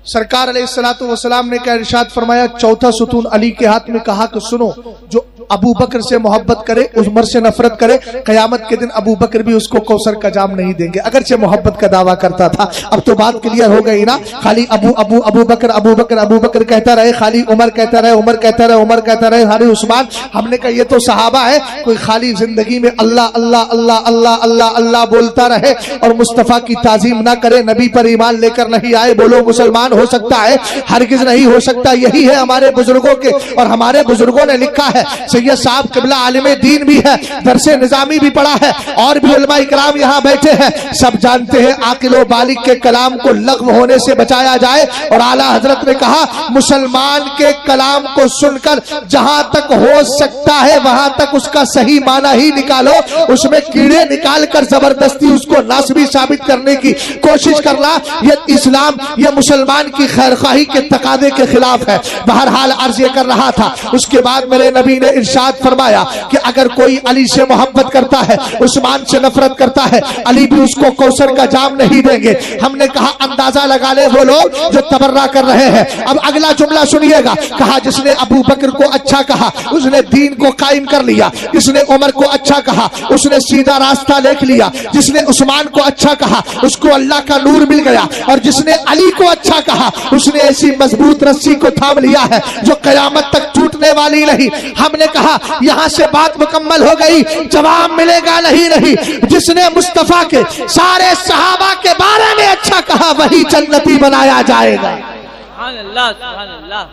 सरकार अलैहिस्सलातु वस्सलाम ने क्या इरशाद फरमाया? चौथा सुतून अली के हाथ में। कहा कि सुनो, जो अबू बकर से मोहब्बत करे, उमर से नफरत करे, कयामत के दिन अबू बकर भी उसको कौसर का जाम नहीं देंगे, अगरचे मोहब्बत का दावा करता था। अब तो बात क्लियर हो गई ना, खाली अबू बकर कहता रहे, खाली उमर कहता रहे, उमर कहता रहे, उमर कहता रहे, खाली उस्मान। हमने कहा ये तो सहाबा है, कोई खाली जिंदगी में अल्लाह अल्लाह अल्लाह अल्लाह अल्लाह अल्लाह बोलता रहे और मुस्तफा की ताजीम ना करे, नबी पर ईमान लेकर नहीं आए, बोलो मुसलमान हो सकता है? हरगिज नहीं हो सकता। यही है हमारे बुजुर्गों के, और हमारे बुजुर्गों ने लिखा है। सैयद साहब किबला आलिमे दीन भी है, दरसे निजामी भी पढ़ा है, और भी उलमा इकराम यहाँ बैठे हैं, सब जानते हैं आकिलो बालिग के कलाम को लग़्व होने से बचाया जाए। और आला हजरत ने कहा मुसलमान के कलाम को सुनकर जहां तक हो सकता है वहां तक उसका सही माना ही निकालो, उसमें कीड़े निकाल कर जबरदस्ती उसको नासबी साबित करने की कोशिश करना, ये इस्लाम, ये मुसलमान की खैरखाही के तकादे के खिलाफ है। बहरहाल अर्ज ये कर रहा था, उसके बाद मेरे नबी ने इरशाद फरमाया कि अगर कोई अली से मोहब्बत करता है, उस्मान से नफरत करता है, अली भी उसको कौसर का जाम नहीं देंगे। हमने कहा अंदाजा लगा ले वो लोग जो तबर्रा कर रहे हैं। अब अगला जुमला सुनिएगा। कहा जिसने अबू बकर को अच्छा कहा उसने दीन को कायम कर लिया, जिसने उमर को अच्छा कहा उसने सीधा रास्ता देख लिया, जिसने उस्मान को अच्छा कहा उसको अल्लाह का नूर मिल गया, और जिसने अली को अच्छा कहा उसने ऐसी मजबूत रस्सी को थाम लिया है जो कयामत तक टूटने वाली नहीं। हमने कहा यहां से बात मुकम्मल हो गई, जवाब मिलेगा नहीं। जिसने मुस्तफा के सारे सहाबा के बारे में अच्छा कहा वही जन्नती बनाया जाएगा।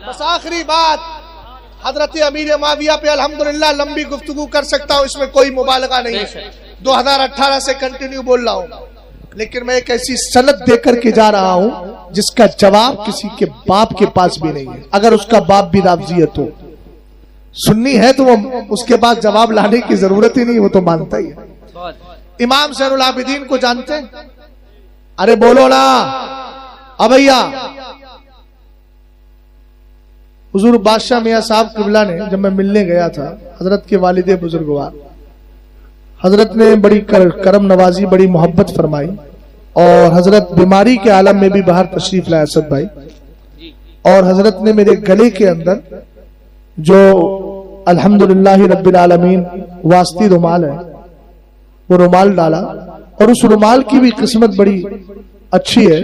बस आखिरी बात, हजरत अमीर माविया पे अल्हम्दुलिल्लाह लंबी गुफ्तगू कर सकता हूं, इसमें कोई मुबालगा नहीं है। 2018 से कंटिन्यू बोल रहा हूं, लेकिन मैं एक ऐसी सनद देकर के जा रहा हूं जिसका जवाब किसी के बाप के पास भी नहीं है। अगर उसका बाप भी राफ़ज़ी है तो सुन्नी है तो वो उसके पास जवाब लाने की जरूरत ही नहीं, वो तो मानता ही है। इमाम ज़ैनुल आबिदीन को जानते हैं? अरे बोलो ना अभैया। हुजूर बादशाह मियां साहब किबला ने जब मैं मिलने गया था, हजरत के वालिदे बुजुर्गवार, हजरत ने बड़ी करम नवाजी, बड़ी मोहब्बत फरमाई, और हजरत बीमारी के आलम में भी बाहर तशरीफ लाए असद भाई, और हजरत ने मेरे गले के अंदर जो अल्हम्दुलिल्लाह रब्बिल आलमीन वास्ती रुमाल है वो रुमाल डाला, और उस रुमाल की भी किस्मत बड़ी अच्छी है,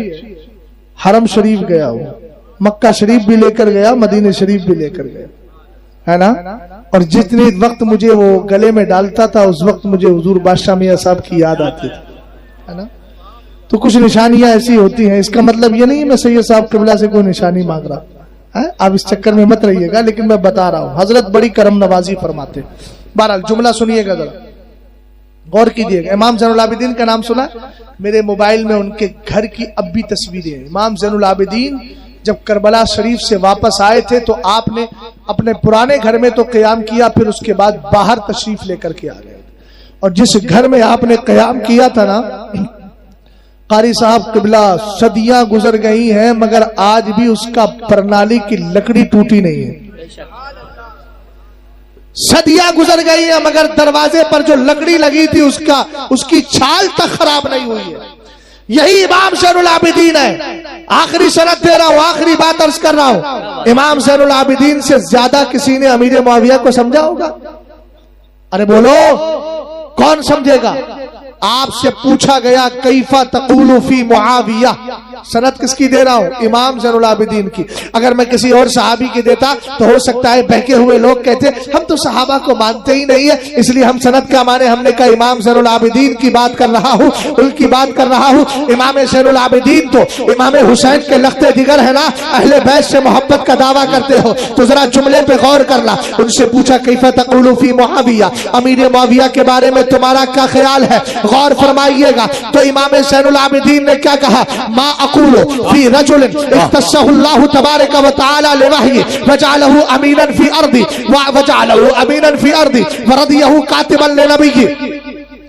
हरम शरीफ गया, वो मक्का शरीफ भी लेकर गया, मदीने शरीफ भी लेकर गया, है ना। और जितने वक्त मुझे वो गले में डालता था, उस वक्त मुझे हुजूर बादशाह मियां साहब की याद आती थी, है ना। तो कुछ निशानियां ऐसी होती हैं, इसका मतलब ये नहीं है मैं सैयद साहब किबला से कोई निशानी मांग रहा है, आप इस चक्कर में मत रहिएगा, लेकिन मैं बता रहा हूं हजरत बड़ी करम नवाजी फरमाते। बहरहाल जुमला सुनिएगा, जरा गौर कीजिएगा। इमाम ज़ैनुल आबिदीन का नाम सुना? मेरे मोबाइल में उनके घर की अब भी तस्वीरें हैं। इमाम ज़ैनुल आबिदीन जब करबला शरीफ से वापस आए थे तो आपने अपने पुराने घर में तो क़याम किया, फिर उसके बाद बाहर तशरीफ लेकर के आ गए। और जिस घर में आपने क़याम किया था ना, कारी साहब किबला, सदियां गुजर गई हैं मगर आज भी उसका प्रणाली की लकड़ी टूटी नहीं है। सदियां गुजर गई हैं मगर दरवाजे पर जो लकड़ी लगी थी उसकी छाल तक खराब नहीं हुई है। यही इमाम ज़ैनुल आबिदीन है। आखिरी शरत दे रहा हूं, आखिरी बात अर्ज कर रहा हूं, इमाम ज़ैनुल आबिदीन से ज्यादा किसी ने अमीर मुआविया को समझा होगा? अरे बोलो, कौन समझेगा? आपसे पूछा गया कैफा तक़ूलु फी मुआविया, सनद किसकी दे रहा हूं? इमाम ज़ैनुल आबिदीन की। अगर मैं किसी और सहाबी की देता तो हो सकता है बहके हुए लोग कहते हम तो सहाबा को मानते ही नहीं है, इसलिए हम सनद का माने। हमने कहा इमाम ज़ैनुल आबिदीन की बात कर रहा हूं, उनकी बात कर रहा हूं। इमाम ज़ैनुल आबिदीन तो इमाम हुसैन के लख्ते जिगर है ना, अहले बैत से मोहब्बत का दावा करते हो तो जरा जुमले पे गौर करना। उनसे पूछा कैफा तक़ूलु फी मुआविया, अमीर मुआविया के बारे में तुम्हारा क्या ख्याल है? गौर फरमाइएगा। तो इमाम ज़ैनुल आबिदीन ने क्या कहा? मा अक़ूलु फी रजुलिन इख्तस्सहुल्लाहु तबारक व तआला लिवहयि वजअलहु अमीनन फी अर्दी वजअलहु अमीनन फी अर्दी वरदियहु कातिबन लिनबिय्यि।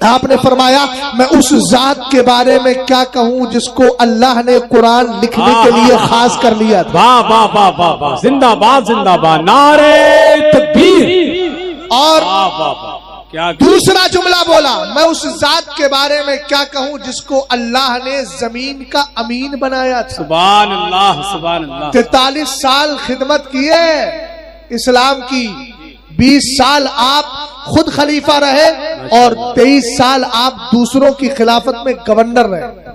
आपने फरमाया मैं उस जात के बारे में क्या कहूं जिसको अल्लाह ने कुरान लिखने के लिए खास कर लिया था। वाह वाह वाह वाह वाह, जिंदाबाद जिंदाबाद, नारे तकबीर। और क्या दूसरा जुमला बोला, मैं उस जात के बारे में क्या कहूं जिसको अल्लाह ने जमीन का अमीन बनाया था। सुभान अल्लाह सुभान अल्लाह। 43 साल खिदमत किए इस्लाम की, 20 साल आप खुद खलीफा रहे और 23 साल आप दूसरों की खिलाफत में गवर्नर रहे।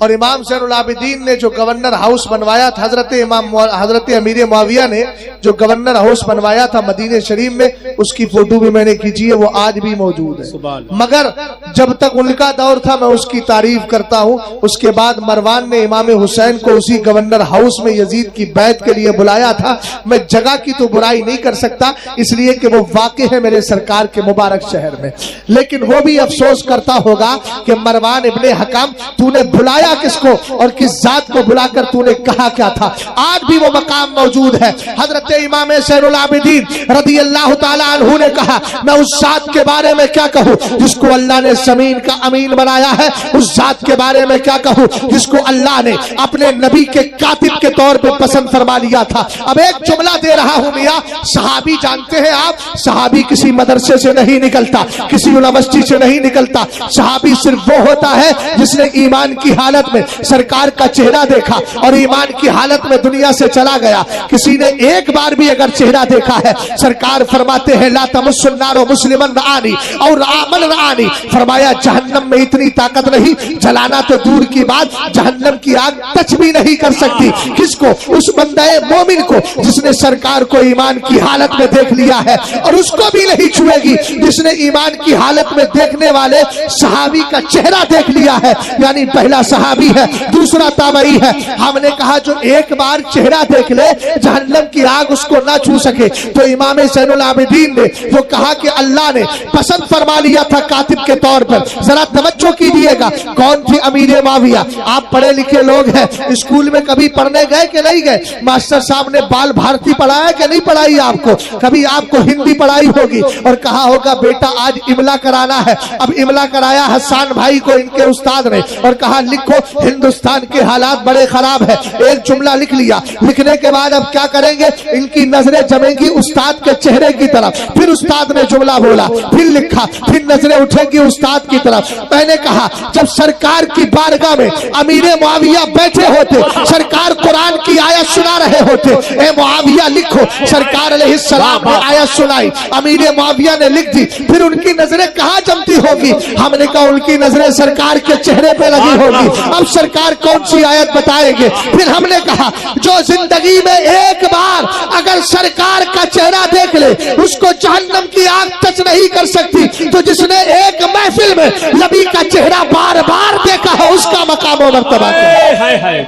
और इमाम ज़ैनुल आबिदीन ने जो गवर्नर हाउस बनवाया था, हजरत अमीर मुआविया ने जो गवर्नर हाउस बनवाया था मदीने शरीफ में, उसकी फोटो भी मैंने खींची है, वो आज भी मौजूद है। मगर जब तक उनका दौर था मैं उसकी तारीफ करता हूँ। उसके बाद मरवान ने इमाम हुसैन को उसी गवर्नर हाउस में यजीद की बैत के लिए बुलाया था। मैं जगह की तो बुराई नहीं कर सकता, इसलिए कि वो वाक़ है मेरे सरकार के मुबारक शहर में, लेकिन वो भी अफसोस करता होगा कि मरवान इब्ने हकम तूने बुलाया किसको और किस जात को बुलाकर तूने कहा क्या था। आज भी वो मकाम मौजूद है। हजरत इमाम ज़ैनुल आबिदीन रज़ियल्लाहु ताला अन्हु ने कहा मैं उस जात के बारे में क्या कहूं जिसको अल्लाह ने जमीन का अमीन बनाया है, उस जात के बारे में क्या कहूं जिसको अल्लाह ने अपने नबी के कातिब के तौर पे पसंद फरमा लिया था। अब एक जुमला दे रहा हूं मियां, सहाबी जानते हैं आप, सहाबी किसी मदरसे से नहीं निकलता, किसी यूनिवर्सिटी से नहीं निकलता। सहाबी सिर्फ वो होता है जिसने ईमान की हालत में सरकार का चेहरा देखा और ईमान की हालत में दुनिया से चला गया। किसी ने एक बार भी अगर चेहरा देखा है, सरकार फरमाते हैं ला तमस्सुन्नारो मुस्लिमन रआनी और आमन रआनी, फरमाया जहन्नम में इतनी ताकत नहीं, जलाना तो दूर की बात, जहन्नम की आग टच भी नहीं कर सकती। किसको? उस बंदे मोमिन को जिसने सरकार को ईमान की हालत में देख लिया है, और उसको भी नहीं छुएगी जिसने ईमान की हालत में देखने वाले सहाबी का चेहरा देख लिया है। यानी पहला सहाबी है, दूसरा ताबई है। हमने कहा जो एक बार चेहरा देख ले जहन्नम की आग उसको ना छू सके। तो इमाम ज़ैनुल आबिदीन ने जो कहा कि अल्लाह ने पसंद फरमा लिया था कातिब के तौर पर, जरा तवज्जो कीजिएगा। कौन थे अमीर मुआविया? आप पढ़े लिखे लोग हैं, स्कूल में कभी पढ़ने गए कि नहीं गए? मास्टर साहब ने बाल भारती पढ़ाया कि नहीं पढ़ाई आपको? कभी आपको हिंदी पढ़ाई होगी और कहा होगा बेटा आज इमला कराना है। अब इमला कराया हसन भाई को इनके उस्ताद ने और कहा कहा लिखो हिंदुस्तान के हालात बड़े खराब है। एक जुमला लिख लिया, लिखने के बाद अब क्या करेंगे, इनकी नजरें जमेंगी उस्ताद के चेहरे की तरफ। फिर उस्ताद ने जुमला बोला, फिर लिखा, फिर नजरें उठेंगी उस्ताद की तरफ। मैंने कहा जब सरकार की बारगाह में अमीर मुआविया बैठे होते, सरकार कुरान की आयत सुना रहे होते, ए मुआविया लिखो, सरकार अलैहिस्सलाम ने आयत सुनाई, अमीर मुआविया ने लिख दी, फिर उनकी नजरें कहां जमती होगी? हमने कहा उनकी नजरें सरकार के चेहरे पे लगी होगी। अब सरकार कौन सी आयत बताएंगे? फिर हमने कहा जो जिंदगी में एक बार अगर सरकार का चेहरा देख ले उसको जहन्नम की आग टच नहीं कर सकती, तो जिसने एक महफिल में नबी का चेहरा बार बार देखा है उसका मकाम और मर्तबा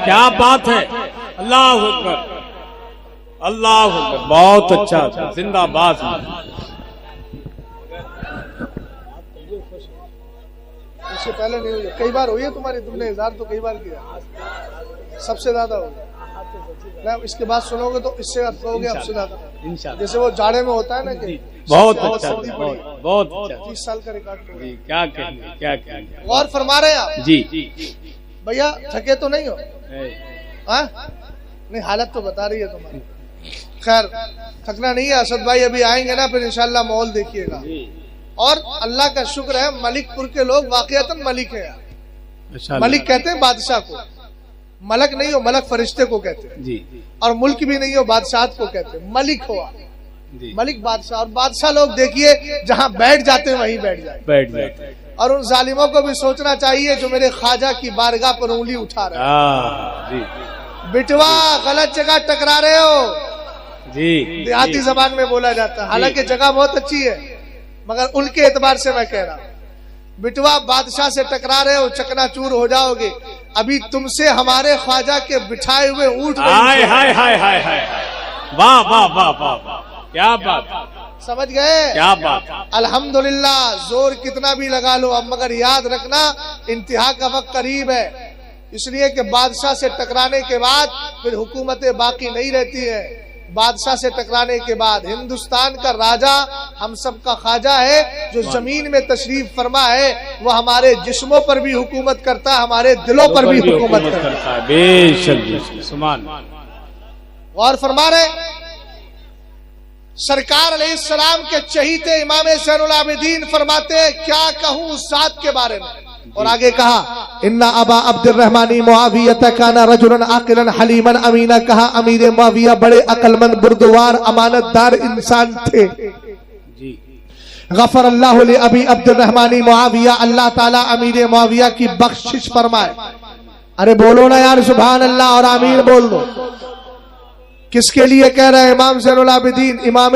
क्या बात है। अल्लाह अकबर, अल्लाह अकबर, बहुत अच्छा, जिंदाबाद। इससे पहले नहीं हुई, कई बार हुई है तुम्हारी, तुमने इज़हार तो कई बार किया, सबसे ज्यादा हो गया। इसके बाद सुनोगे तो इससे आप कहोगे आपसे ज्यादा, जैसे वो जाड़े में होता है ना कि बहुत अच्छा, बहुत अच्छा, 30 साल का रिकॉर्ड तोड़ा। क्या कहेंगे, क्या कहेंगे। गौर फरमा रहे हैं आप जी। भैया, थके तो नहीं हो? नहीं, हालत तो बता रही है तुम्हारी। खैर, थकना नहीं है। असद भाई अभी आएंगे ना, फिर इंशाल्लाह माहौल देखिएगा। और अल्लाह का शुक्र है मलिकपुर के लोग वाकईतन मलिक है। मलिक कहते हैं बादशाह को, मलक नहीं हो, मलक फरिश्ते को कहते हैं जी। और मुल्क भी नहीं हो, बादशाह को कहते हैं, मलिक हो जी। मलिक बादशाह, और बादशाह लोग देखिए जहाँ बैठ जाते हैं वहीं बैठ जाते। और उन जालिमों को भी सोचना चाहिए जो मेरे ख्वाजा की बारगाह पर उंगली उठा रहे हैं। बिटवा गलत जगह टकरा रहे हो जी, देहाती जबान में बोला जाता है। हालांकि जगह बहुत अच्छी है, मगर उनके एतबार से मैं कह रहा हूँ, बिटवा बादशाह से टकरा रहे हो, चकनाचूर हो जाओगे। अभी तुमसे हमारे ख्वाजा के बिठाए हुए ऊंट, हाय हाय हाय हाय हाय, वाह वाह वाह वाह, क्या बात, समझ गए? क्या बात। अल्हम्दुलिल्लाह, जोर कितना भी लगा लो अब, मगर याद रखना इंतहा का वक्त करीब है। इसलिए कि बादशाह से टकराने के बाद फिर हुकूमतें बाकी नहीं रहती है। बादशाह से टकराने के बाद हिंदुस्तान का राजा हम सब का ख्वाजा है, जो जमीन में तशरीफ फरमा है, वो हमारे जिस्मों पर भी हुकूमत करता है, हमारे दिलों पर भी हुकूमत करता है। बेशक, सुभान। और फरमा रहे सरकार अलैहिस्सलाम के चहीते इमाम ज़ैनुल आबिदीन फरमाते, क्या कहूँ उस जात के बारे में। और आगे कहा इन्ना अबा अब्दुर्रहमानी मुआविया काना रजुलन आकिलन हलीमन अमीना, कहा अमीर मुआविया बड़े अकलमंद, बुर्दवार, अमानतदार इंसान थे। गफर अल्लाह ले अबी अब्दुर्रहमानी मुआविया, अल्लाह ताला अमीर मुआविया की बख्शिश फरमाए। अरे बोलो ना यार सुभान अल्लाह और आमीन बोल दो। किसके लिए कह रहे हैं? इमाम ज़ैनुल आबिदीन, इमाम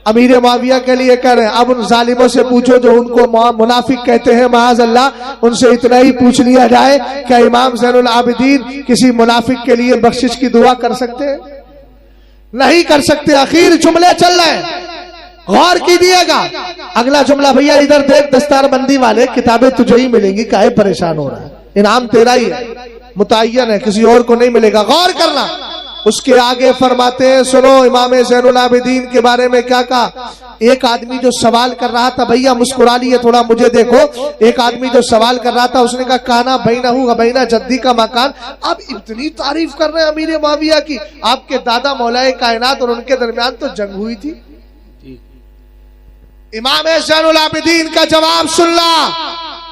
अमीर मुआविया के लिए कह रहे हैं। अब उन जालिमों से पूछो जो उनको मुनाफिक कहते हैं, माज़ अल्लाह, उनसे इतना ही पूछ लिया जाए, क्या इमाम ज़ैनुल आबिदीन किसी मुनाफिक के लिए बख्शिश की दुआ कर सकते हैं? नहीं कर सकते। आखिर जुमले चल रहे हैं, गौर कीजिएगा। अगला जुमला भैया इधर देख, दस्तारबंदी वाले, किताबें तुझे ही मिलेंगी, काहे परेशान हो रहा है? इनाम तेरा ही है, मुतय्यन है, किसी और को नहीं मिलेगा। गौर करना। उसके आगे फरमाते हैं, सुनो इमाम ज़ैनुल आबिदीन के बारे में क्या कहा। एक आदमी जो सवाल कर रहा था, भैया मुस्कुरा लिए थोड़ा, मुझे देखो। एक आदमी जो सवाल कर रहा था, उसने कहा काना बैनहु व बैन जद्दी का मकान। अब इतनी तारीफ कर रहे हैं अमीर मुआविया की, आपके दादा मौलाए कायनात और उनके दरमियान तो जंग हुई थी। इमाम ज़ैनुल आबिदीन का जवाब सुन ला।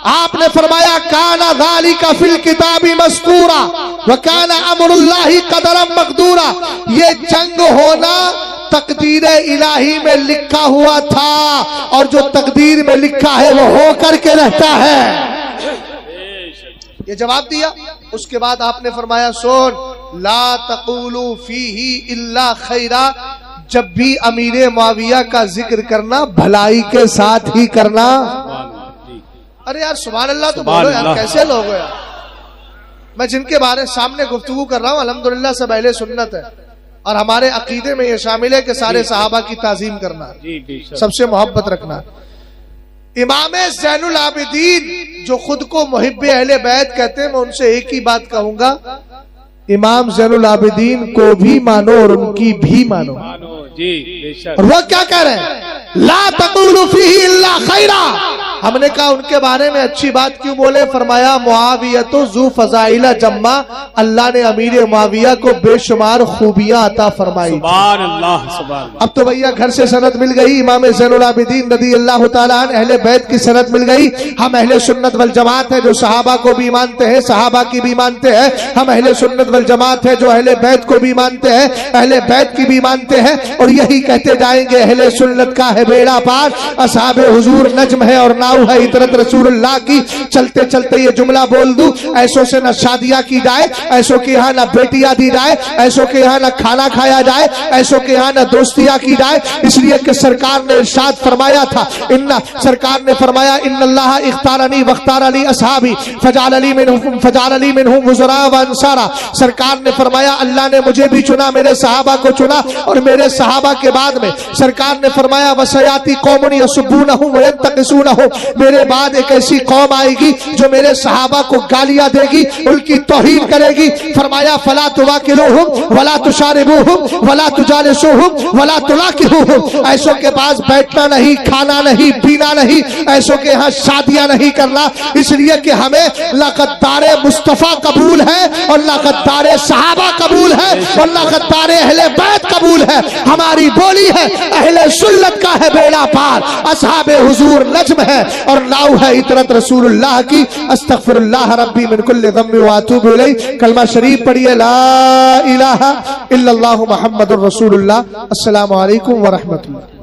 आपने फरमाया काना ज़ालिका फिल किताबी मस्तूरा व काना अमरुल्लाहि क़दरम मक़दूरा। ये जंग होना तकदीर इलाही में लिखा हुआ था, और जो तकदीर में लिखा है वो हो करके रहता है। ये जवाब दिया। उसके बाद आपने फरमाया सुन, ला तक़ूलू फीही इल्ला खैरा, जब भी अमीर मुआविया का जिक्र करना भलाई के साथ ही करना। अरे यार सुभान अल्लाह तो बोलो यार, कैसे लोग हो यार। मैं जिनके बारे सामने गुफ्तगू कर रहा हूँ अल्हम्दुलिल्लाह सब अहले सुन्नत है, और हमारे अकीदे में ये शामिल है कि सारे सहाबा की ताजीम करना, सबसे मोहब्बत रखना। इमाम ज़ैनुल आबिदीन जो खुद को मुहिब्बे अहले बैत कहते हैं, मैं उनसे एक ही बात कहूंगा, इमाम ज़ैनुल आबिदीन को भी मानो और उनकी भी मानो। और वो क्या कह रहे हैं? ला तक़ूलू फीही इल्ला खैरा, हमने कहा उनके बारे में अच्छी बात क्यों बोले? फरमाया मुआविया तो जू फजाइला जम्मा, अल्लाह ने अमीर मुआविया को बेशुमार खूबियां अता फरमाई। सुभान अल्लाह, सुभान। अब तो भैया घर से सनद मिल गई, इमाम ज़ैनुल आबिदीन रज़ी अल्लाह तआला अन्हु अहले बैत की सनद मिल गई। हम अहले सुन्नत वल जमात है जो सहाबा को भी मानते हैं, सहाबा की भी मानते हैं। हम अहले सुन्नत वल जमात है जो अहले बैत को भी मानते हैं, अहले बैत की भी मानते हैं, और यही कहते जाएंगे अहले सुन्नत का है बेड़ा पार, असहाबे हुजूर नज्म है और नाउ है इतरत रसूलुल्लाह की। चलते चलते ये जुमला बोल दूं, ऐसों से न शादियां की जाए, ऐसों के यहाँ न बेटियां दी जाए, ऐसों के यहाँ न खाना खाया जाए, ऐसों के यहाँ न दोस्तियां की जाए, इसलिए कि सरकार ने इरशाद फरमाया था, सरकार ने फरमाया इन्नल्लाह इख्तारनी वख्तारली असहाबी फजालली मिनहुम वज़रा व अंसारा। सरकार ने फरमाया अल्लाह ने मुझे भी चुना, मेरे सहाबा को चुना, और मेरे सहाबा के बाद में सरकार ने फरमाया वसयाती कौमुन यसुब्बूनहुम व यंतकिसूनहुम, मेरे बाद एक ऐसी कौम आएगी जो मेरे सहाबा को गालियां देगी, उनकी तौहीन करेगी। फरमाया फला तुवाकिलुहुम वला तुशारिबुहुम वला तुजालिसुहुम वला तुलाकिहुम, ऐसों के पास बैठना नहीं, खाना नहीं, पीना नहीं, ऐसों के यहाँ शादियां नहीं करना, इसलिए कि हमें लक़द्दारे मुस्तफा कबूल है और लक़द्दारे सहाबा कबूल है और लक़द्दारे अहले बैत कबूल है। हमारी बोली है अहले सुन्नत का है बेड़ा पार, असहाबे हुजूर नज्म है और नाउ है इतरत रसूलुल्लाह की। अस्तगफिरुल्लाह रब्बी मिन कुल्लि ज़म्बि व अतूबु इलैह। कलमा शरीफ पढ़िए, ला इलाहा इल्लल्लाहु मुहम्मदुर रसूलुल्लाह। अस्सलामु अलैकुम व रहमतुल्लाह।